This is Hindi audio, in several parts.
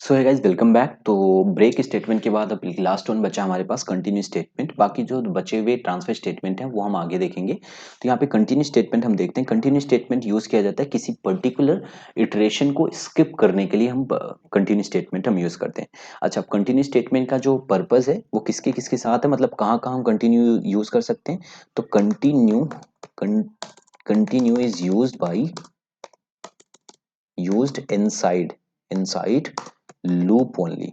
सो है गाइस, वेलकम बैक। तो ब्रेक स्टेटमेंट के बाद अब लास्ट वन बचा हमारे पास कंटिन्यू स्टेटमेंट। बाकी जो बचे हुए ट्रांसफर स्टेटमेंट है वो हम आगे देखेंगे। तो यहाँ पे कंटिन्यू स्टेटमेंट हम देखते हैं। कंटिन्यू स्टेटमेंट यूज किया जाता है किसी पर्टिकुलर इटरेशन को स्किप करने के लिए। हम कंटिन्यू स्टेटमेंट हम यूज करते हैं। अच्छा, अब कंटिन्यू स्टेटमेंट का जो पर्पज है वो किसके किसके साथ है, मतलब कहाँ कहाँ हम कंटिन्यू यूज कर सकते हैं। तो continue is used inside loop only.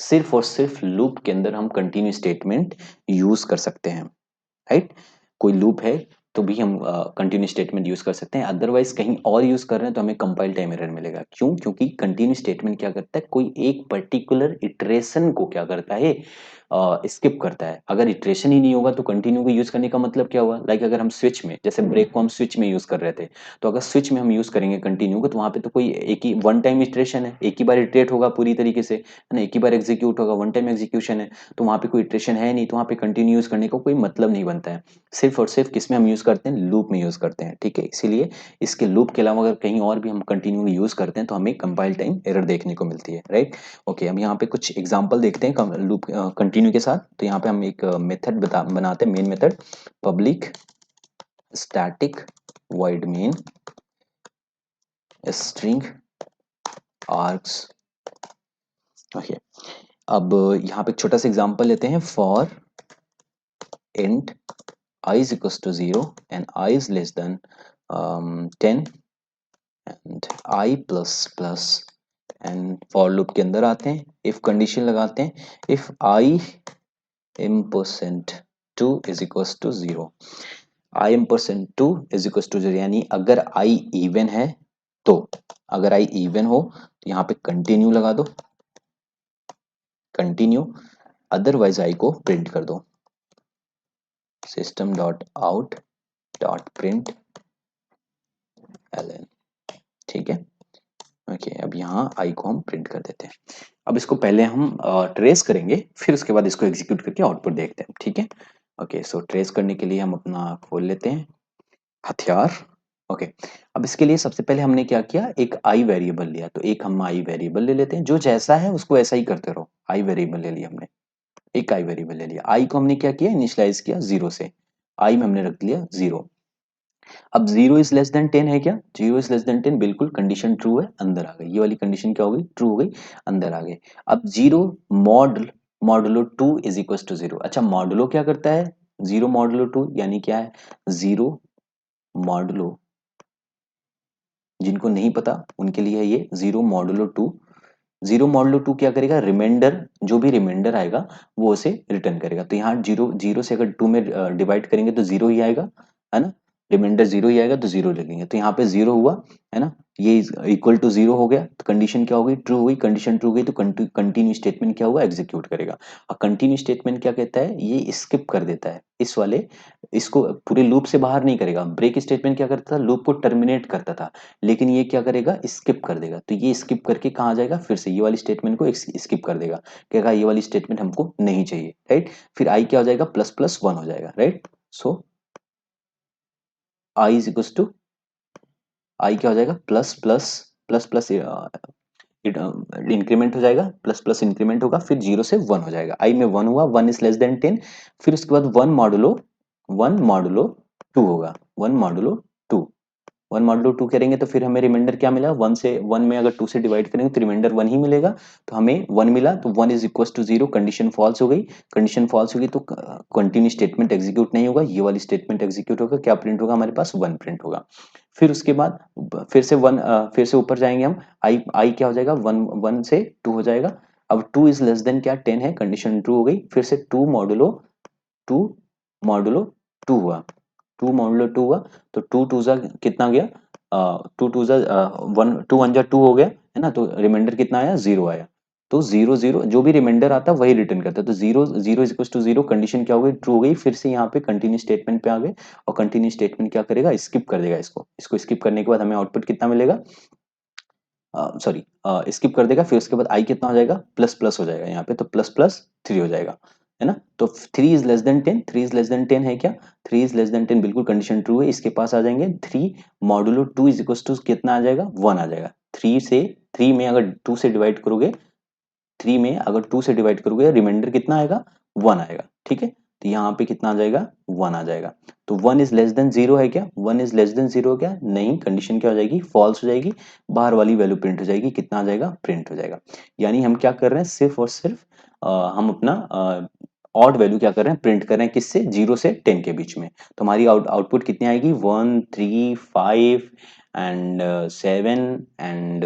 सिर्फ और सिर्फ लूप के अंदर हम कंटिन्यू स्टेटमेंट यूज कर सकते हैं, राइट। कोई लूप है तो भी हम कंटिन्यू स्टेटमेंट यूज कर सकते हैं। अदरवाइज कहीं और यूज कर रहे हैं तो हमें कंपाइल टाइम एरर मिलेगा। क्यों? क्योंकि कंटिन्यू स्टेटमेंट क्या करता है, कोई एक पर्टिकुलर इटरेशन को क्या करता है, स्किप करता है। अगर इटरेशन ही नहीं होगा तो कंटिन्यू को यूज करने का मतलब क्या हुआ। लाइक अगर हम स्विच में, जैसे ब्रेक को हम स्विच में यूज कर रहे थे, तो अगर स्विच में हम यूज करेंगे कंटिन्यू को, तो वहां पे तो कोई एक ही वन टाइम इटरेशन है, एक ही बार इटरेट होगा पूरी तरीके से, है ना, एक ही बार एग्जीक्यूट होगा, वन टाइम एग्जीक्यूशन है। तो वहां पे कोई इटरेशन है नहीं, तो वहां पे कंटिन्यू यूज करने का कोई मतलब नहीं बनता है। सिर्फ और सिर्फ किस में हम यूज करते हैं, लूप में यूज करते हैं, ठीक है। इसीलिए इसके लूप के अलावा अगर कहीं और भी हम कंटिन्यू यूज करते हैं तो हमें कंपाइल टाइम एरर देखने को मिलती है, राइट। ओके, हम यहाँ पे कुछ एग्जांपल देखते हैं लूप कंटिन्यू के साथ। तो यहाँ पे हम एक मेथड बनाते हैं, main method, public static void main string args। Okay, अब यहाँ पे एक छोटा सा एग्जांपल लेते हैं। For int I is equals to 0 and I is less than 10 and I plus plus, and for loop के अंदर आते हैं, इफ कंडीशन लगाते हैं, if I m%2 is equals to 0, I m%2 is equals to 0, यानी अगर I इवन है तो, अगर I इवन हो तो यहाँ पे कंटिन्यू लगा दो, कंटिन्यू, अदरवाइज I को प्रिंट कर दो, system dot out dot print ln, ठीक है। ओके, अब यहाँ I को हम प्रिंट कर देते हैं। अब इसको पहले हम ट्रेस करेंगे, फिर उसके बाद इसको एग्जीक्यूट करके आउटपुट देखते हैं, ठीक है। ओके, सो ट्रेस करने के लिए हम अपना खोल लेते हैं हथियार। ओके, अब इसके लिए सबसे पहले हमने क्या किया, एक आई वेरिएबल लिया। तो एक हम आई वेरिएबल ले लेते हैं, जो जैसा है उसको ऐसा ही करते रहो। आई वेरिएबल ले लिया हमने, एक आई वेरिएबल ले लिया। आई को हमने क्या किया, इनिशियलाइज किया 0 से, आई में हमने रख दिया 0। अब 0 इज लेस देन 10 है क्या, 0 इज लेस देन 10, बिल्कुल कंडीशन ट्रू है, अंदर आ गई। ये वाली कंडीशन क्या हो गई, ट्रू हो गई, अंदर आ गए। अब 0 मॉडुलो 2 इज इक्वल टू 0। अच्छा, मॉडुलो क्या करता है, 0 मॉडुलो 2 यानी क्या है, 0 मॉडुलो, जिनको नहीं पता उनके लिए है ये 0 मॉडुलो 2। 0 मॉडुलो 2 क्या करेगा, रिमाइंडर, जो भी रिमाइंडर आएगा वो उसे रिटर्न करेगा। तो यहाँ 0 0 से अगर 2 में डिवाइड करेंगे तो 0 ही आएगा, है ना, रिमाइंडर 0 ही आएगा, तो 0 लगेंगे। तो यहाँ पे 0 हुआ, है ना, ये इक्वल टू 0 हो गया। तो कंडीशन क्या हो गई, ट्रू हुई। कंडीशन ट्रू गई तो कंटिन्यू स्टेटमेंट क्या हुआ, एग्जीक्यूट करेगा। और कंटिन्यू स्टेटमेंट क्या कहता है, ये स्किप कर देता है इस वाले, इसको पूरे लूप से बाहर नहीं करेगा। ब्रेक स्टेटमेंट क्या करता था, लूप को टर्मिनेट करता था, लेकिन ये क्या करेगा, स्किप कर देगा। तो ये स्किप करके कहाँ जाएगा, फिर से ये वाली स्टेटमेंट को स्किप कर देगा, कहेगा ये वाली स्टेटमेंट हमको नहीं चाहिए, राइट। फिर आई क्या हो जाएगा, प्लस प्लस 1 हो जाएगा, right. So i is equal to, i क्या हो जाएगा, plus plus plus plus increment हो जाएगा, प्लस प्लस इंक्रीमेंट होगा, फिर 0 से 1 हो जाएगा। आई में 1 हुआ, 1 इज लेस देन 10, फिर उसके बाद 1 होगा, 1 मॉडुलो 2 करेंगे तो फिर हमें रिमाइंडर क्या मिला, 1 से 1 में अगर 2 से डिवाइड करेंगे तो रिमाइंडर 1 ही मिलेगा। तो हमें 1 मिला, तो 1 is equal to 0, condition false हो गई। कंडीशन फॉल्स होगी तो कंटिन्यू स्टेटमेंट एग्जीक्यूट नहीं होगा, ये वाली स्टेटमेंट एग्जीक्यूट होगा। क्या प्रिंट होगा हमारे पास, 1 प्रिंट होगा। फिर उसके बाद फिर से 1, फिर से ऊपर जाएंगे हम, आई आई क्या हो जाएगा, 1 1 से 2 हो जाएगा। अब 2 इज लेस देन क्या, 10 है, कंडीशन ट्रू हो गई। फिर से 2 मॉडुलो 2 हुआ, 2 मॉडुलो 2 हुआ, तो 2 टू जा कितना गया, 2 टू जा 1, 2 1 जा 2 हो गया, है ना। तो रिमाइंडर कितना आया, 0 आया। तो 0 0 जो भी रिमाइंडर आता है वही रिटर्न करता है। तो 0 0 इज इक्वल टू 0, कंडीशन क्या हो गई, ट्रू हो गई। फिर से यहाँ पे कंटिन्यू स्टेटमेंट पे आ गए, और कंटिन्यू स्टेटमेंट क्या करेगा, स्किप कर देगा इसको स्किप करने के बाद हमें आउटपुट कितना मिलेगा, सॉरी, स्किप कर देगा। फिर उसके बाद आई कितना हो जाएगा, प्लस प्लस हो जाएगा यहाँ पे, तो प्लस प्लस 3 हो जाएगा, है ना। तो 3 is less then 10, 3 is less then 10 है क्या, 3 इज लेस देन 10, बिल्कुल कंडीशन ट्रू है। इसके पास आ जाएंगे 3 मॉडुलो 2 इज इक्वल टू कितना आ जाएगा, 1 आ जाएगा। 3 में अगर 2 से डिवाइड करोगे, 3 में अगर 2 से डिवाइड करोगे रिमाइंडर कितना आएगा, 1 आएगा। ठीक है, तो यहाँ पे कितना आ जाएगा, 1 आ जाएगा। तो 1 इज लेस देन 0 है क्या, 1 इज लेस देन 0 क्या, नहीं, कंडीशन क्या हो जाएगी, फॉल्स हो जाएगी, बाहर वाली वैल्यू प्रिंट हो जाएगी, कितना आ जाएगा, प्रिंट हो जाएगा। यानी हम क्या कर रहे हैं, सिर्फ और सिर्फ हम अपना ऑड वैल्यू क्या कर रहे हैं, प्रिंट कर रहे हैं, किससे, 0 से 10 के बीच में। तो हमारी आउटपुट कितनी आएगी, 1 3 5 एंड 7 एंड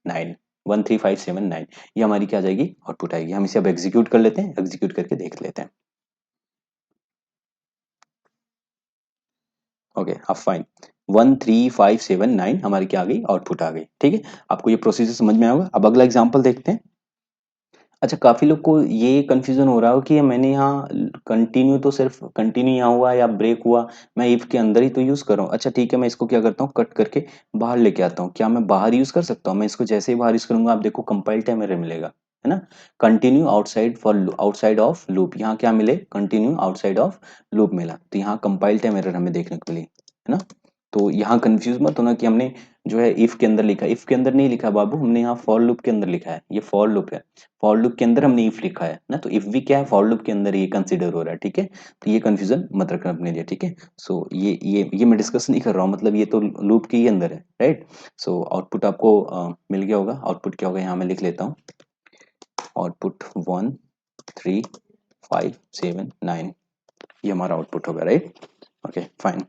9, 1 3 5 7 9, ये हमारी क्या आ जाएगी, आउटपुट आएगी। हम इसे अब एग्जीक्यूट कर लेते हैं, एग्जीक्यूट करके देख लेते हैं। ओके, अब फाइन, 1 3 5 7 9 हमारी क्या आ गई, आउटपुट आ गई। ठीक है, आपको ये प्रोसीजर समझ में आएगा। अब अगला एग्जांपल देखते हैं। अच्छा, काफी लोग को ये कंफ्यूजन हो रहा हो कि मैंने यहाँ कंटिन्यू, तो सिर्फ कंटिन्यू यहाँ हुआ या ब्रेक हुआ, मैं इफ के अंदर ही तो यूज कर रहा हूँ। अच्छा ठीक है, मैं इसको क्या करता हूँ, कट करके बाहर लेके आता हूँ। क्या मैं बाहर यूज कर सकता हूँ, मैं इसको जैसे ही बाहर यूज करूंगा, आप देखो कंपाइल टाइम एरर मिलेगा, है ना। Continue outside for outside of loop, यहाँ क्या मिले, कंटिन्यू आउटसाइड ऑफ लूप मिला, तो यहाँ कंपाइल टाइम एरर हमें देखने को मिली, है ना। तो यहाँ कंफ्यूज मत होना कि हमने जो है इफ के अंदर लिखा, इफ के अंदर नहीं लिखा बाबू, हमने यहाँ फॉर लूप के अंदर लिखा है, ये फॉर लूप है, फॉर लूप के अंदर हमने इफ लिखा है ना, तो इफ भी क्या है, फॉर लूप के अंदर ये कंसीडर हो रहा है। ठीक है, तो ये कंफ्यूजन मत रखना अपने लिए। ठीक है, सो ये मैं डिस्कस नहीं कर रहा हूँ, मतलब ये तो लूप के ही अंदर है, राइट। सो आउटपुट आपको मिल गया होगा। आउटपुट क्या होगा, यहाँ मैं लिख लेता हूँ, आउटपुट 1 3 5 7 9, ये हमारा आउटपुट होगा, राइट। Okay fine.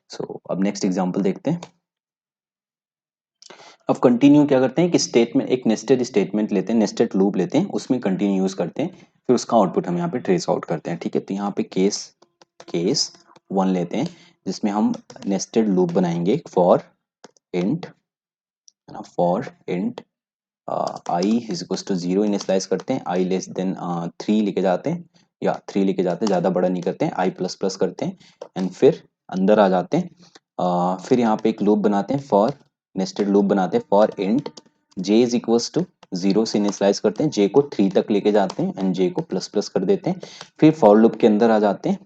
सो अब नेक्स्ट एग्जांपल देखते हैं। अब कंटिन्यू क्या करते हैं कि स्टेटमेंट, एक नेस्टेड स्टेटमेंट लेते हैं, नेस्टेड लूप लेते हैं, उसमें कंटिन्यू यूज करते हैं, फिर उसका आउटपुट हम यहाँ पे ट्रेस आउट करते हैं। ठीक है, तो यहाँ पे केस केस 1 लेते हैं, जिसमें हम नेस्टेड लूप बनाएंगे फॉर इंट, है ना, for int I is equal to 0 initialize करते हैं, आई लेस देन 3 लेके जाते हैं, या 3 लेके जाते हैं, ज़्यादा बड़ा नहीं करते हैं, आई प्लस प्लस करते हैं, एंड फिर अंदर आ जाते हैं। फिर यहाँ पे एक लूप बनाते हैं, फॉर नेस्टेड लूप बनाते हैं for int J is equals to 0 से इनिशियलाइज करते हैं, जे को 3 तक लेके जाते हैं, एंड जे को प्लस प्लस कर देते हैं। फिर फॉर लूप के अंदर आ जाते हैं,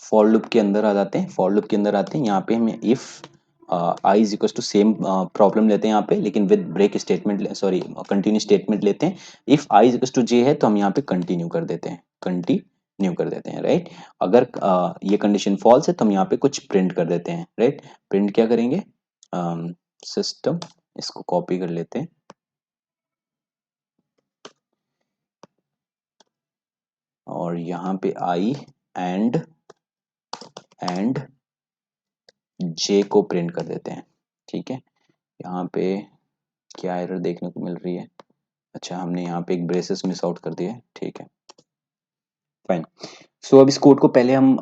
फॉर लूप के अंदर आ जाते हैं, फॉर लूप के अंदर आते हैं, यहाँ पे हमें if i is equal to same problem लेते हैं यहाँ पे, लेकिन with break statement, sorry continue statement लेते हैं। If i is equal to j है तो हम यहाँ पे कंटिन्यू कर देते हैं, कंटिन्यू कर देते हैं, राइट। अगर ये कंडीशन फॉल्स है तो हम यहाँ पे कुछ प्रिंट कर देते हैं, राइट। प्रिंट क्या करेंगे, सिस्टम, इसको कॉपी कर लेते हैं, और यहाँ पे आई एंड जे को प्रिंट कर देते हैं। ठीक है, यहाँ पे क्या एरर देखने को मिल रही है, अच्छा हमने यहाँ पे एक ब्रेसेस मिस आउट कर दिया है। ठीक है फाइन। सो अब इस कोड को पहले हम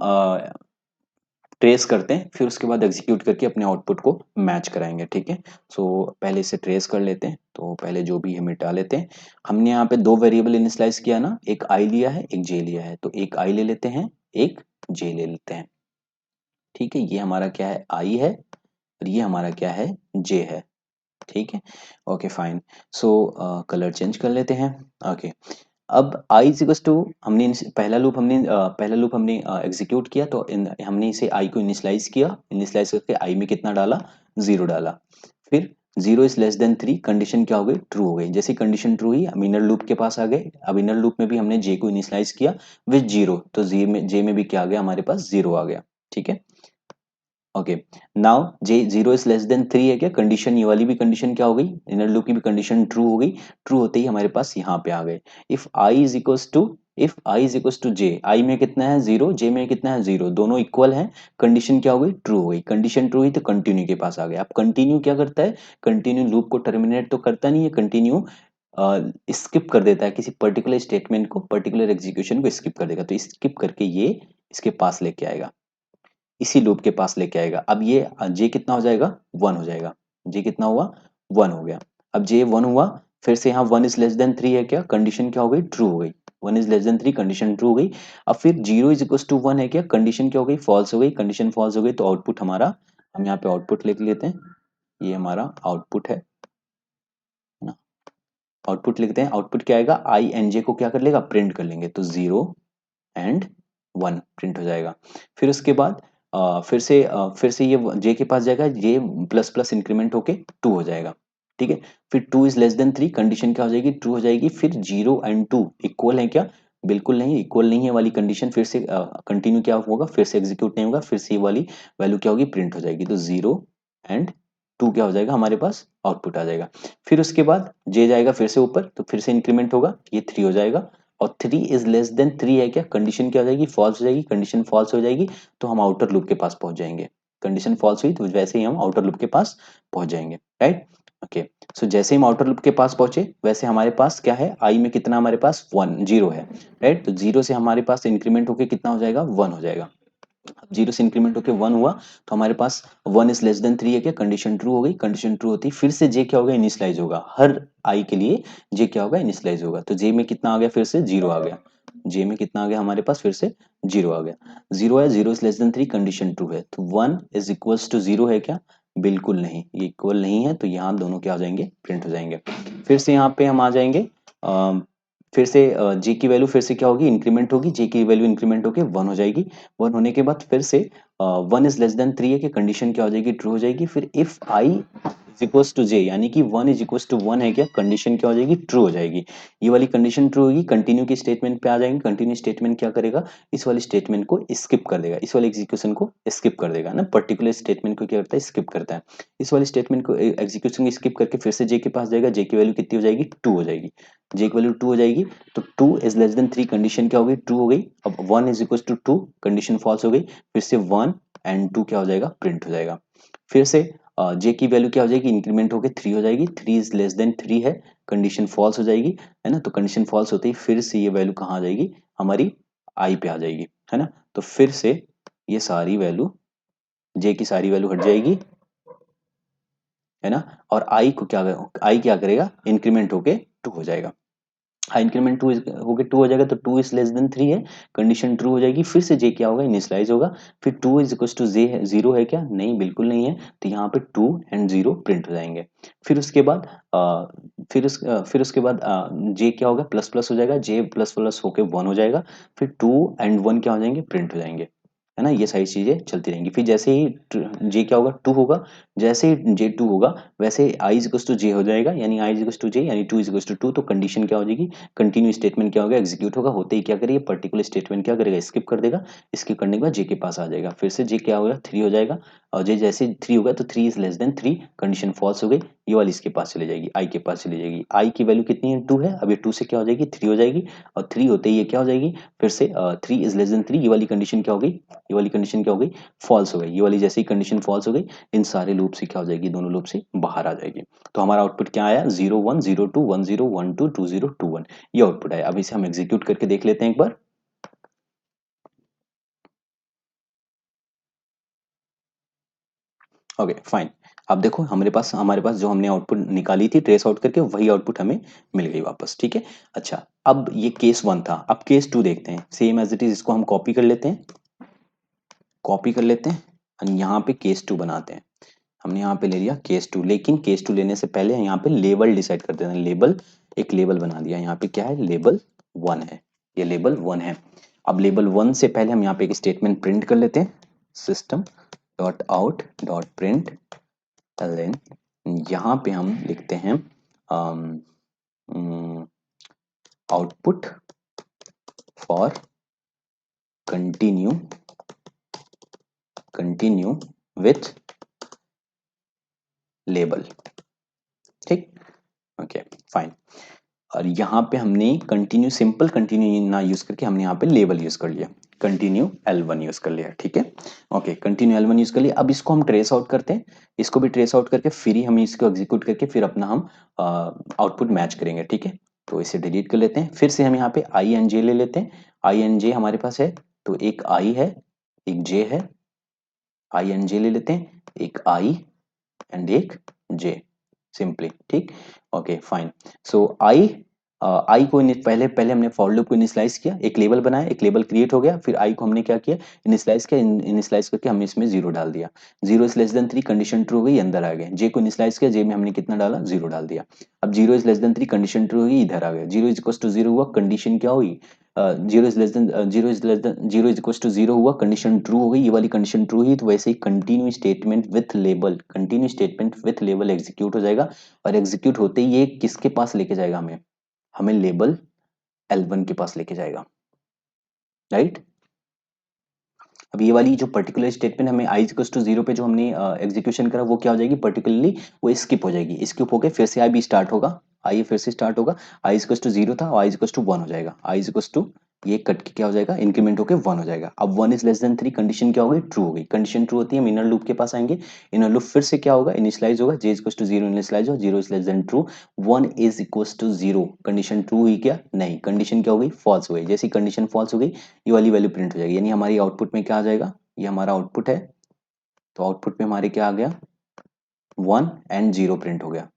ट्रेस करते हैं, फिर उसके बाद एग्जीक्यूट करके अपने आउटपुट को मैच कराएंगे। ठीक है, सो पहले इसे ट्रेस कर लेते हैं, तो पहले जो भी है मिटा लेते हैं। हमने यहाँ पे दो वेरिएबल इनिशियलाइज किया ना, एक आई लिया है, एक जे लिया है, तो एक आई ले लेते हैं, एक जे ले लेते हैं। ठीक है, ये हमारा क्या है, आई है, और ये हमारा क्या है, जे है। ठीक है, ओके फाइन। सो कलर चेंज कर लेते हैं। ओके, अब आई इक्वल्स टू, हमने पहला लूप हमने एग्जीक्यूट किया, तो हमने इसे आई को इनिशियलाइज किया, इनिशियलाइज करके आई में कितना डाला, 0 डाला। फिर 0 इज लेस देन 3, कंडीशन क्या हो गई, ट्रू हो गई। जैसी कंडीशन ट्रू हुई, हम इनर लूप के पास आ गए। अब इनर लूप में भी हमने जे को इनिशियलाइज किया विद 0, तो जे में भी क्या आ गया, हमारे पास 0 आ गया। ठीक है, okay, now J 0 is less than 3 है क्या, कंडीशन, ये वाली भी कंडीशन क्या हो गई, इनर लूप की भी कंडीशन ट्रू हो गई। ट्रू होते ही हमारे पास यहाँ पे आ गए, if i is equals to, if i is equals to j, i में कितना है 0, जे में कितना है 0, दोनों इक्वल हैं, कंडीशन क्या हो गई, ट्रू हो गई। कंडीशन ट्रू हुई तो कंटिन्यू के पास आ गए। अब कंटिन्यू क्या करता है, कंटिन्यू लूप को टर्मिनेट तो करता नहीं है, कंटिन्यू स्किप कर देता है, किसी पर्टिकुलर स्टेटमेंट को, पर्टिकुलर एग्जीक्यूशन को स्किप कर देगा, तो स्किप करके ये इसके पास लेके आएगा, इसी लूप के पास लेके आएगा। अब ये जे कितना हो जाएगा, 1 हो जाएगा। जे कितना हुआ, 1 हो गया। अब जे 1 हुआ, फिर से यहाँ 1 इज लेस देन 3 है क्या, कंडीशन क्या हो गई, ट्रू हो गई। 1 is less than 3, condition true हो गई। अब फिर 0 इज इक्वल टू 1 है क्या, कंडीशन क्या हो गई, फॉल्स हो गई। कंडीशन फॉल्स हो गई तो आउटपुट हमारा, हम यहाँ पे आउटपुट लिख लेते हैं, ये हमारा आउटपुट है ना। आउटपुट लिखते हैं, आउटपुट क्या आएगा, आई एन जे को क्या कर लेगा, प्रिंट कर लेंगे, तो 0 एंड 1 प्रिंट हो जाएगा। फिर उसके बाद फिर से ये जे के पास जाएगा, ये प्लस प्लस इंक्रीमेंट होके 2 हो जाएगा, ठीक है। फिर 2 इज लेस देन 3, कंडीशन क्या हो जाएगी, ट्रू हो जाएगी। फिर 0 एंड 2 इक्वल है क्या, बिल्कुल नहीं, इक्वल नहीं है वाली कंडीशन फिर से कंटिन्यू क्या होगा, फिर से एग्जीक्यूट नहीं होगा, फिर से ये वाली वैल्यू क्या होगी, प्रिंट हो जाएगी। तो 0 एंड 2 क्या हो जाएगा, हमारे पास आउटपुट आ जाएगा। फिर उसके बाद जे जाएगा फिर से ऊपर, तो फिर से इंक्रीमेंट होगा, ये 3 हो जाएगा। और 3 इज लेस देन 3 है क्या, कंडीशन क्या हो जाएगी, फॉल्स हो जाएगी। कंडीशन फॉल्स हो जाएगी तो हम आउटर लूप के पास पहुंच जाएंगे। कंडीशन फॉल्स हुई तो वैसे ही हम आउटर लूप के पास पहुंच जाएंगे, राइट। ओके, सो जैसे हम आउटर लूप के पास पहुंचे, वैसे हमारे पास क्या है, आई में कितना, हमारे पास 1 0 है, राइट। तो 0 से हमारे पास इंक्रीमेंट होके कितना हो जाएगा, 1 हो जाएगा। 0 से इंक्रीमेंट होके 1 हुआ, तो हमारे पास 1 इज लेस देन 3 है क्या, कंडीशन ट्रू हो गई। कंडीशन ट्रू होती फिर से जे क्या होगा, इनिशियलाइज होगा। हर आई के लिए जे क्या होगा, इनिशियलाइज होगा। तो जे में कितना आ गया, फिर से 0 आ गया। जे में कितना आ गया हमारे पास, फिर से 0 आ गया। 0 है, 0 is less than 3, condition true है। तो 1 इज इक्वल्स टू 0 है क्या, बिल्कुल नहीं, ये इक्वल नहीं है। तो यहाँ दोनों क्या हो जाएंगे, प्रिंट हो जाएंगे। फिर से यहाँ पे हम आ जाएंगे, फिर से जे की वैल्यू फिर से क्या होगी, इंक्रीमेंट होगी। जे की वैल्यू इंक्रीमेंट होके 1 हो जाएगी। 1 होने के बाद फिर से 1 इज लेस देन 3 है कि कंडीशन क्या हो जाएगी, ट्रू हो जाएगी। फिर if i is equals to j, यानी कि 1 इज इक्वल्स टू 1 है क्या, कंडीशन क्या हो जाएगी, ट्रू हो जाएगी। ये वाली कंडीशन ट्रू होगी, कंटिन्यू की स्टेटमेंट पे आ जाएंगे। कंटिन्यू स्टेटमेंट क्या करेगा, इस वाली स्टेटमेंट को स्किप कर देगा, इस वाले एग्जीक्यूशन को स्किप कर देगा ना। पर्टिकुलर स्टेटमेंट को क्या करता है, स्किप करता है। इस वाली स्टेटमेंट को एग्जीक्यूशन को स्किप करके फिर से जे के पास जाएगा। जे की वैल्यू कितनी हो जाएगी, 2 हो जाएगी। जे की वैल्यू 2 हो जाएगी। तो 2 इज लेस देन 3, कंडीशन क्या हो गई, ट्रू हो गई। अब 1 is equal to 2, condition false हो गई। फिर से 1 एंड 2 क्या हो जाएगा, प्रिंट हो जाएगा। फिर से जे की वैल्यू क्या हो जाएगी, इंक्रीमेंट होकर 3 हो जाएगी। 3 इज लेस देन 3 है, कंडीशन फॉल्स हो जाएगी, है ना। तो कंडीशन फॉल्स होते ही फिर से ये वैल्यू कहाँ आ जाएगी, हमारी आई पे आ जाएगी, है ना। तो फिर से ये सारी वैल्यू, जे की सारी वैल्यू हट जाएगी, है ना। और आई को क्या, आई क्या करेगा, इंक्रीमेंट होके 2 हो जाएगा। हाँ, इंक्रीमेंट 2 होके 2 हो जाएगा। तो 2 इज लेस देन 3 है, कंडीशन ट्रू हो जाएगी। फिर से जे क्या होगा, इनिशियलाइज होगा। फिर 2 इज इक्वल टू जे है, 0 है क्या, नहीं, बिल्कुल नहीं है। तो यहाँ पे 2 एंड 0 प्रिंट हो जाएंगे। फिर उसके बाद फिर उसके बाद जे क्या होगा, प्लस प्लस हो जाएगा। जे प्लस प्लस होके 1 हो जाएगा। फिर 2 एंड 1 क्या हो जाएंगे, प्रिंट हो जाएंगे, है ना। ये सारी चीजें चलती रहेंगी। फिर जैसे ही जे क्या होगा, 2 होगा। जैसे ही जे 2 होगा, वैसे आई इज इक्वल टू जे हो जाएगा, यानी आई इज इक्वल टू जे, यानी 2 इज इक्वल टू 2। तो कंडीशन क्या हो जाएगी, कंटिन्यू स्टेटमेंट क्या होगा, एग्जीक्यूट होगा। होते ही क्या करेगा, पर्टिकुलर स्टेटमेंट क्या करेगा, स्किप कर देगा। स्किप करने के बाद जे के पास आ जाएगा। फिर से जे क्या होगा, 3 हो जाएगा। और जे जैसे 3 होगा तो 3 is less than 3, condition false हो गई। ये वाली इसके पास चली जाएगी, आई के पास चली जाएगी। आई की वैल्यू कितनी है, 2 है। अब ये 2 से क्या हो जाएगी, 3 हो जाएगी। और 3 होते ही ये क्या हो जाएगी, फिर से 3 इज लेस देन 3, ये वाली कंडीशन क्या हो गई, ये वाली कंडीशन क्या हो गई, फॉल्स हो गई। ये वाली जैसे ही कंडीशन फॉल्स हो गई, इन सारे लूप से क्या हो जाएगी, दोनों लूप से बाहर आ जाएगी। तो हमारा आउटपुट क्या आया, 0 1 0 2 1 0 1 2 2 0 2 1, ये आउटपुट आया। अब इसे हम एग्जीक्यूट करके देख लेते हैं एक बार। Okay fine. अब देखो हमारे पास जो हमने आउटपुट निकाली थी ट्रेस आउट करके, वही आउटपुट हमें मिल गई वापस, ठीक है। अच्छा, अब ये केस 1 था। अब केस 2 देखते हैं, सेम एज इट इज। इसको हम कॉपी कर लेते हैं, कॉपी कर लेते हैं। और यहाँ पे केस 2 बनाते हैं। हमने यहाँ पे ले लिया केस 2, लेकिन केस 2 लेने से पहले यहाँ पे लेबल डिसाइड कर देते हैं। लेबल, एक लेबल बना दिया। यहाँ पे क्या है, लेबल 1 है, ये लेबल 1 है। अब लेबल 1 से पहले हम यहाँ पे एक स्टेटमेंट प्रिंट कर लेते हैं, system dot out dot print l. यहाँ पे हम लिखते हैं output for continue with label, ठीक। Okay fine. और यहाँ पे हमने कंटिन्यू, सिंपल कंटिन्यू ना यूज करके हमने यहाँ पे लेबल यूज कर लिया, कंटिन्यू L1 यूज कर लिया, ठीक है। ओके, कंटिन्यू L1 यूज कर लिया। अब इसको हम ट्रेस आउट करते हैं। इसको भी ट्रेस आउट करके फिर ही हम इसको एग्जीक्यूट करके फिर अपना हम आउटपुट मैच करेंगे, ठीक है। तो इसे डिलीट कर लेते हैं। फिर से हम यहाँ पे आई एन जे ले लेते हैं। आई एन जे हमारे पास है, तो एक आई है, एक जे है। आई एन जे ले लेते हैं, एक आई एंड एक जे, सिंपली, ठीक। Okay fine. So i, i को पहले पहले हमने फॉर लूप को इनिशियलाइज किया, एक लेबल बनाया, एक लेबल क्रिएट हो गया। फिर आई को हमने क्या किया, इनिशियलाइज किया। इनिशियलाइज करके हमने इसमें 0 डाल दिया। 0 is less than 3, condition true हो गई, अंदर आ गए। जे को इनिशियलाइज किया, जे में हमने कितना डाला, 0 डाल दिया। अब 0 is less than 3, condition true होगी, इधर आ गए। 0 इज इक्वल टू 0 हुआ, कंडीशन क्या हुई, zero is less than zero is equal to zero हुआ, कंडीशन ट्रू हो गई, ये वाली कंडीशन ट्रू ही, तो वैसे ही continue statement with label execute हो जाएगा, और एग्जीक्यूट होते ही ये किसके पास लेके जाएगा, हमें लेबल L1 के पास लेके जाएगा, राइट। अब ये वाली जो पर्टिकुलर स्टेटमेंट हमें आई इक्वल्स टू जीरो पे जो हमने एग्जीक्यूशन करा, वो क्या हो जाएगी, पर्टिकुलरली वो स्किप हो जाएगी, स्किप होके फिर से आई भी स्टार्ट होगा, आई फिर से स्टार्ट होगा, आई इक्वल्स टू जीरो था, आई इक्वल्स टू वन हो जाएगा, आई इक्वल्स टू ये कट के क्या हो जाएगा, इंक्रीमेंट होके वन हो जाएगा। अब one is less than three, condition क्या हो गई, ट्रू हो गई, कंडीशन ट्रू होती है, हम इनर लूप के पास आएंगे, इनर लूप फिर से क्या होगा, इनिशियलाइज होगा, J equals to zero initialize हो, zero is less than true, one is equals to zero, condition true हुई क्या, नहीं, कंडीशन क्या हो गई, फॉल्स हो गई, जैसी कंडीशन फॉल्स हो गई ये वाली वैल्यू प्रिंट हो जाएगी, यानी हमारी आउटपुट में क्या आ जाएगा, ये हमारा आउटपुट है, तो आउटपुट में हमारे क्या आ गया, वन एंड जीरो प्रिंट हो गया।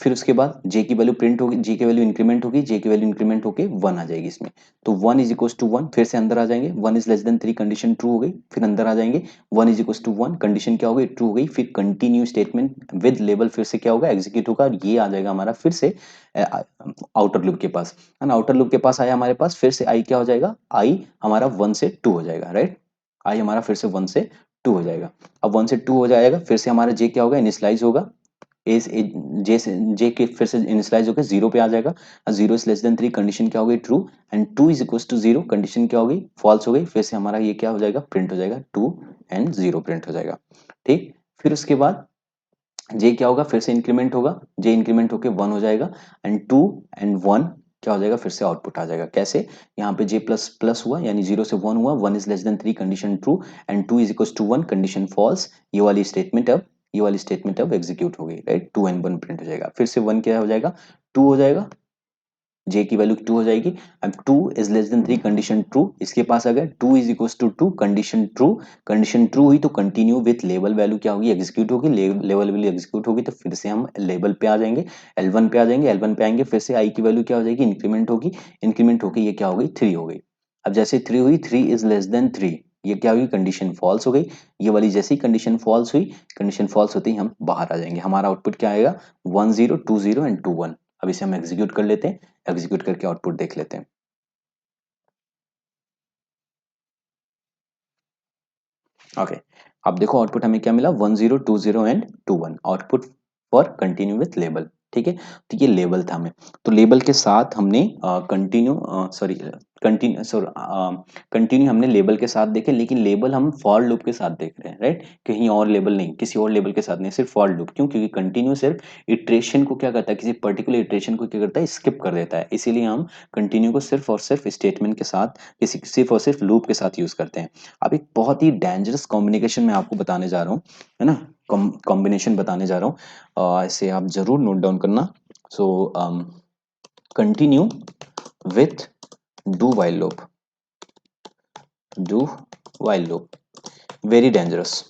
फिर उसके बाद जे की वैल्यू प्रिंट होगी, जे की वैल्यू इंक्रीमेंट होगी, जे की वैल्यू इंक्रीमेंट होके वन आ जाएगी इसमें, तो one is equal to one, फिर से अंदर आ जाएंगे, one is less than three, condition true हो गई, फिर अंदर आ जाएंगे, one is equal to one, condition क्या हो गई, ट्रू हो गई, फिर कंटिन्यू स्टेटमेंट विद लेबल फिर से क्या होगा, एग्जीक्यूट होगा, और ये आ जाएगा हमारा फिर से आउटर लूप के पास, है ना, आउटर लूप के पास आया हमारे पास, फिर से आई क्या हो जाएगा, आई हमारा वन से टू हो जाएगा, राइट, आई हमारा फिर से वन से टू हो जाएगा। अब वन से टू हो जाएगा, फिर से हमारा जे क्या होगा, इनिशियलाइज होगा, जे से जे के फिर से इनिशियलाइज होकर जीरो पे आ जाएगा, zero is less than three, condition क्या हो गई, true, and two is equal to zero, condition क्या हो गई, फॉल्स हो गई, फिर से हमारा ये क्या हो जाएगा, प्रिंट हो जाएगा, टू एंड जीरो प्रिंट हो जाएगा, ठीक। फिर उसके बाद जे क्या होगा, फिर से इंक्रीमेंट होगा, जे इंक्रीमेंट होकर वन हो जाएगा, एंड टू एंड वन क्या हो जाएगा, फिर से आउटपुट आ जाएगा, कैसे, यहाँ पे जे प्लस प्लस हुआ, यानी जीरो से वन हुआ, one is less than three, condition true, and two is equal to one, condition false, ये वाली स्टेटमेंट अब एग्जीक्यूट हो गई, right, two and one print हो जाएगा, फिर से वन क्या हो जाएगा, टू हो जाएगा, जे की वैल्यू टू हो जाएगी, अब two is less than three, condition true, इसके पास आ गया, two is equal to two, condition true हुई, तो कंटिन्यू विथ लेवल वैल्यू क्या होगी, एग्जीक्यूट होगी, लेवल वैल्यू एग्जीक्यूट होगी, तो फिर से हम लेवल पे आ जाएंगे, एल1 पे आ जाएंगे, एल1 पे आएंगे, फिर से आई की वैल्यू क्या हो जाएगी, इंक्रीमेंट होगी, इंक्रीमेंट होगी, ये क्या हो गई, थ्री हो गई। अब जैसे थ्री हुई, three is less than three, ये क्या हुई, कंडीशन फॉल्स हो गई, ये वाली जैसी कंडीशन फॉल्स हुई, कंडीशन फॉल्स होती ही हम बाहर आ जाएंगे, हमारा आउटपुट क्या आएगा, one zero two zero and two one. अब इसे हम एग्जीक्यूट कर लेते हैं, एग्जीक्यूट करके आउटपुट देख लेते हैं। ओके, अब देखो आउटपुट हमें क्या मिला, one zero two zero and two one, output for continue with label, ठीक है, तो ये लेबल था हमें, तो लेबल के साथ हमने कंटिन्यू हमने लेबल के साथ देखे, लेकिन लेबल हम फॉर लूप के साथ देख रहे हैं, राइट, कहीं और लेबल नहीं, किसी और लेबल के साथ नहीं, सिर्फ फॉर लूप, क्यों, क्योंकि कंटिन्यू सिर्फ इटरेशन को क्या करता है, किसी पर्टिकुलर इटरेशन को क्या करता है, स्किप कर देता है, इसीलिए हम कंटिन्यू को सिर्फ और सिर्फ स्टेटमेंट के साथ, किसी सिर्फ और सिर्फ लूप के साथ यूज करते हैं। अब एक बहुत ही डेंजरस कॉम्बिनेशन मैं आपको बताने जा रहा हूँ, है ना, कॉम्बिनेशन बताने जा रहा हूँ, इसे आप जरूर नोट डाउन करना। So continue with do while loop, do while loop, very dangerous.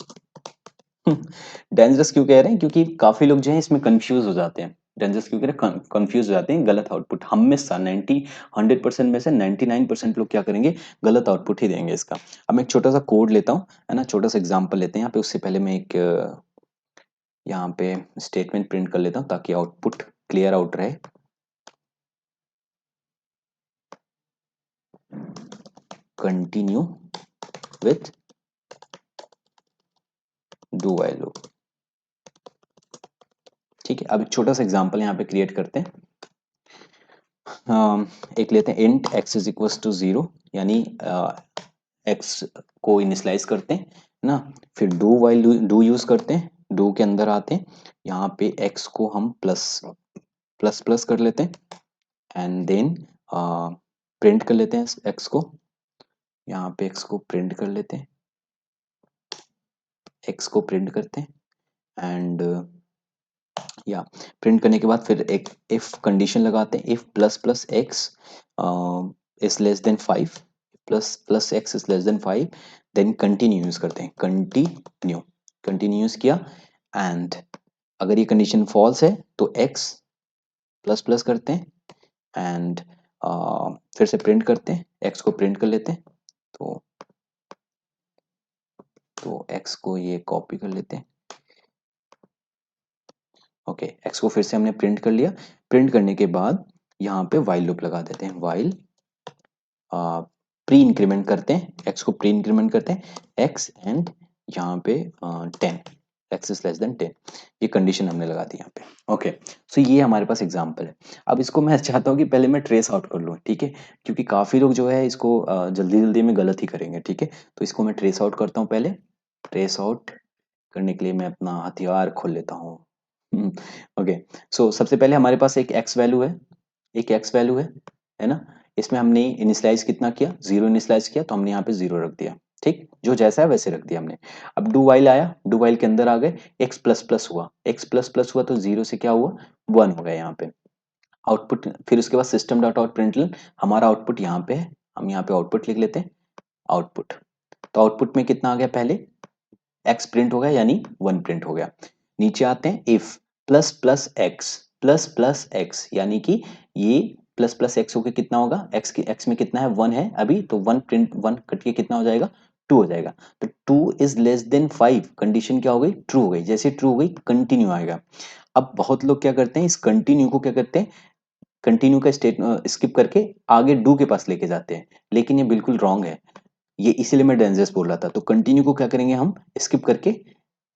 Dangerous क्यों कह रहे हैं, क्योंकि काफी लोग जो है इसमें कंफ्यूज हो जाते हैं, डेंजरस क्यों कह रहे हैं, कंफ्यूज हो जाते हैं, गलत आउटपुट हमेशा 100% में से 99% लोग क्या करेंगे, गलत आउटपुट ही देंगे इसका। अब मैं एक छोटा सा कोड लेता हूँ, है ना, छोटा सा एग्जांपल लेते हैं यहाँ पे, उससे पहले मैं एक यहाँ पे स्टेटमेंट प्रिंट कर लेता हूँ ताकि आउटपुट क्लियर आउट रहे। Continue with do while loop, ठीक है। अब एक छोटा सा एग्जांपल यहाँ पे क्रिएट करते हैं, एक लेते हैं int x is equal to zero, यानी x को इनिशलाइज करते हैं ना, फिर डू वाइल डू यूज करते हैं, डू के अंदर आते हैं, यहाँ पे x को हम प्लस प्लस प्लस कर लेते हैं, एंड देन प्रिंट कर लेते हैं x को, यहाँ पे x को प्रिंट कर लेते हैं, x को प्रिंट करते हैं, एंड या प्रिंट करने के बाद फिर एक इफ कंडीशन लगाते हैं, if plus plus X is less than five, plus plus X is less than five, then continue use करते हैं, कंटिन्यू यूज किया, एंड अगर ये कंडीशन फॉल्स है तो एक्स प्लस प्लस करते हैं, एंड फिर से प्रिंट करते हैं, एक्स को प्रिंट कर लेते हैं, तो एक्स को ये कॉपी कर लेते हैं, ओके, एक्स को फिर से हमने प्रिंट कर लिया, प्रिंट करने के बाद यहाँ पे वाइल लूप लगा देते हैं, वाइल प्री इंक्रीमेंट करते हैं, एक्स को प्री इंक्रीमेंट करते हैं, एक्स एंड यहाँ पे 10, एक्स इज लेस देन 10, ये कंडीशन हमने लगा दी यहाँ पे। ओके, सो ये हमारे पास एग्जांपल है। अब इसको मैं चाहता हूँ कि पहले मैं ट्रेस आउट कर लूँ, ठीक है, क्योंकि काफ़ी लोग जो है इसको जल्दी जल्दी में गलत ही करेंगे, ठीक है। तो इसको मैं ट्रेस आउट करता हूँ पहले। ट्रेस आउट करने के लिए मैं अपना हथियार खोल लेता हूँ। ओके, सो सबसे पहले हमारे पास एक एक्स वैल्यू है, एक एक्स वैल्यू है ना। इसमें हमने इनिशियलाइज कितना किया, जीरो इनिशियलाइज किया, तो हमने यहाँ पे जीरो रख दिया, ठीक, जो जैसा है वैसे रख दिया हमने। अब डू वाइल आया, डू वाइल के अंदर आ गए, एक्स प्लस प्लस हुआ, एक्स प्लस प्लस हुआ तो जीरो से क्या हुआ, वन हो गया यहाँ पे आउटपुट। फिर उसके बाद सिस्टम डॉट आउट प्रिंटलन, हमारा आउटपुट यहाँ पे है, हम यहाँ पे आउटपुट लिख लेते हैं, आउटपुट। तो आउटपुट में कितना आ गया, पहले एक्स प्रिंट हो गया यानी वन प्रिंट हो गया। नीचे आते हैं, इफ प्लस प्लस एक्स यानी कि ये प्लस प्लस एक्स होकर कितना होगा, एक्स की एक्स में कितना है, वन है अभी, तो वन प्रिंट, वन कट के कितना हो जाएगा, टू हो जाएगा। तो to is less than five, condition क्या हो गई, ट्रू हो गई। जैसे ट्रू हो गई, कंटिन्यू आएगा। अब बहुत लोग क्या करते हैं, इस कंटिन्यू को क्या करते हैं, कंटिन्यू का स्टेट स्किप करके आगे डू के पास लेके जाते हैं, लेकिन ये बिल्कुल रॉन्ग है। ये इसीलिए मैं डेंजरस बोल रहा था। तो कंटिन्यू को क्या करेंगे, हम स्किप करके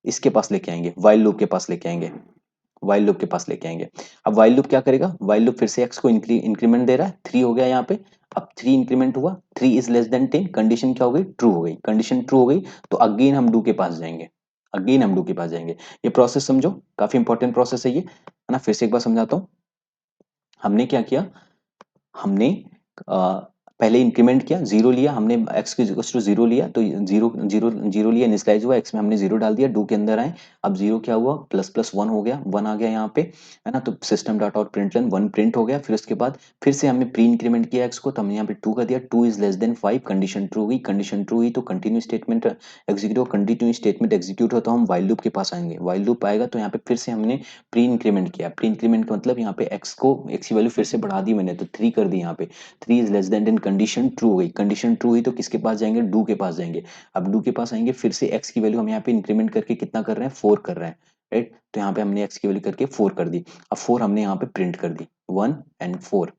इसके पास लेके आएंगे, वाइल लूप के पास लेके आएंगे, वाइल लूप के पास लेके आएंगे। अब वाइल लूप क्या करेगा, वाइल लूप फिर से एक्स को इंक्रीमेंट दे रहा है, थ्री हो गया यहाँ पे। अब थ्री इंक्रीमेंट हुआ, three is less then 10, condition क्या हो गई, ट्रू हो गई। कंडीशन ट्रू हो गई तो अगेन हम डू के पास जाएंगे, अगेन हम डू के पास जाएंगे। ये प्रोसेस समझो, काफी इंपॉर्टेंट प्रोसेस है ये, है ना। फिर से एक बार समझाता हूँ। हमने क्या किया, हमने पहले इंक्रीमेंट किया, जीरो लिया हमने, एक्स की टू जीरो लिया, तो जीरो जीरो जीरो लिया, इनिशियलाइज हुआ, एक्स में हमने जीरो डाल दिया, डू के अंदर आए। अब जीरो क्या हुआ, प्लस प्लस वन हो गया, वन आ गया यहाँ पे, है ना। तो system dot out println one print हो गया। फिर उसके बाद फिर से हमने प्री इंक्रीमेंट किया एक्स को, तो हमने यहाँ पे टू कर दिया, to is less than five, condition true हुई। कंडीशन ट्रू हुई तो कंटिन्यू स्टेटमेंट एग्जीक्यूट हो, कंटिन्यू स्टेटमेंट एग्जीक्यूट हो तो हम वाइल लूप के पास आएंगे, वाइल लूप आएगा तो यहाँ पे फिर से हमने प्री इंक्रीमेंट किया। प्री इंक्रीमेंट का मतलब यहाँ पे एक्स को, एक्स की वैल्यू फिर से बढ़ा दी मैंने, तो थ्री कर दी यहाँ पे, three is less then ten, condition true हो गई। कंडीशन ट्रू हुई तो किसके पास जाएंगे, डू के पास जाएंगे। अब डू के पास आएंगे, फिर से एक्स की वैल्यू हम यहाँ पे इंक्रीमेंट करके कितना कर रहे हैं, फोर कर रहे हैं, राइट। तो यहाँ पे हमने एक्स की वैल्यू करके फोर कर दी। अब फोर हमने यहाँ पे प्रिंट कर दी, वन एंड फोर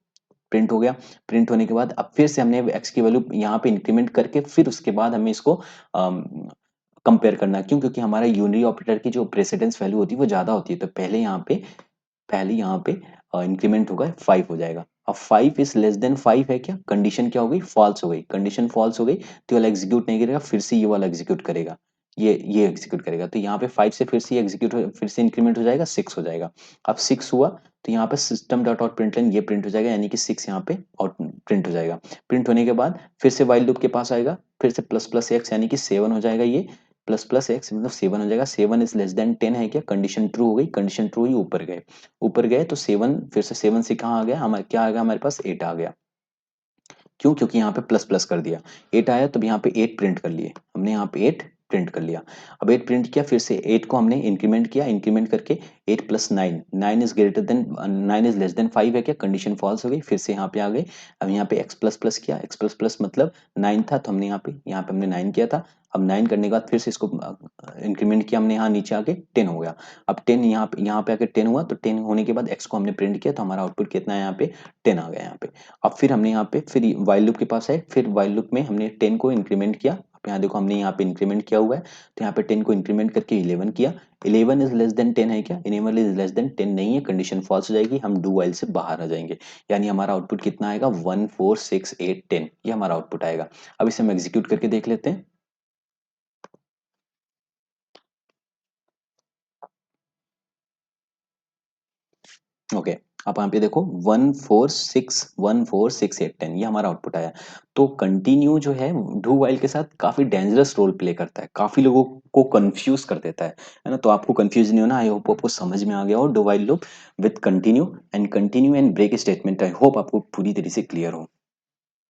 प्रिंट हो गया। प्रिंट होने के बाद अब फिर से हमने एक्स की वैल्यू यहाँ पे इंक्रीमेंट करके फिर उसके बाद हमें इसको कंपेयर करना है। क्यों, क्योंकि हमारा यूनिरी ऑपरेटर की जो प्रेसिडेंस वैल्यू होती है वो ज्यादा होती है। तो पहले यहाँ पे इंक्रीमेंट होगा, फाइव हो जाएगा। अब five is less than five है क्या, कंडीशन क्या हो गई, फॉल्स हो गई। कंडीशन फॉल्स हो गई तो ये वाला एग्जीक्यूट नहीं करेगा, फिर से ये वाला एग्जीक्यूट करेगा, ये एग्जीक्यूट करेगा। तो यहाँ पे फाइव से फिर से एग्जीक्यूट, फिर से इंक्रीमेंट हो जाएगा, सिक्स हो जाएगा। अब सिक्स हुआ तो यहाँ पे सिस्टम डॉट आउट प्रिंटलन ये प्रिंट हो जाएगा, यानी कि सिक्स यहाँ पे आउट प्रिंट हो जाएगा। प्रिंट होने के बाद फिर से वाइल लूप के पास आएगा, फिर से प्लस प्लस एक्स यानी कि सेवन हो जाएगा, ये प्लस प्लस एक्स मतलब सेवन हो जाएगा। Seven is less then ten है क्या, कंडीशन ट्रू हो गई। कंडीशन ट्रू हुई, ऊपर गए, ऊपर गए तो सेवन, फिर से सेवन से कहाँ आ गया, हमारे क्या आ गया, हमारे पास एट आ गया। क्यों, क्योंकि यहाँ पे प्लस प्लस कर दिया, एट आया तो यहाँ पे एट प्रिंट कर लिए हमने, यहाँ पे एट प्रिंट कर लिया। अब एट प्रिंट किया, फिर से एट को हमने इंक्रीमेंट किया, इंक्रीमेंट करके eight plus nine, nine is greater than, nine is less than five है क्या, कंडीशन फॉल्स हो गई। फिर से यहाँ पे आ गए, अब यहाँ पे एक्स प्लस प्लस किया, एक्स प्लस प्लस मतलब नाइन था, तो हमने यहाँ पे हमने नाइन किया था। अब नाइन करने के बाद फिर से इसको इंक्रीमेंट किया हमने, यहाँ नीचे आके टेन हो गया। अब टेन यहाँ पे आके टेन हुआ, तो टेन होने के बाद एक्स को हमने प्रिंट किया, तो हमारा आउटपुट कितना है, यहाँ पे टेन आ गया यहाँ पे। अब फिर हमने यहाँ पे फिर वाइल लूप के पास है, फिर वाइल लूप में हमने टेन को इंक्रीमेंट किया। अब यहाँ देखो हमने यहाँ पे इंक्रीमेंट किया हुआ है, तो यहाँ पे टेन को इंक्रीमेंट करके इलेवन किया। Eleven is less then ten है क्या, eleven is less then ten नहीं है, कंडीशन फॉल्स हो जाएगी, हम डू वाइल से बाहर आ जाएंगे। यानी हमारा आउटपुट कितना आएगा, one four six eight ten, ये हमारा आउटपुट आएगा। अब इसे हम एग्जीक्यूट करके देख लेते हैं। ओके, आप यहाँ पे देखो one four six eight ten, ये हमारा आउटपुट आया। तो कंटिन्यू जो है डू वाइल के साथ काफी डेंजरस रोल प्ले करता है, काफी लोगों को कंफ्यूज कर देता है ना। तो आपको कंफ्यूज नहीं होना, आई होप आपको समझ में आ गया हो do while loop with continue and break statement. I hope आपको पूरी तरह से क्लियर हो।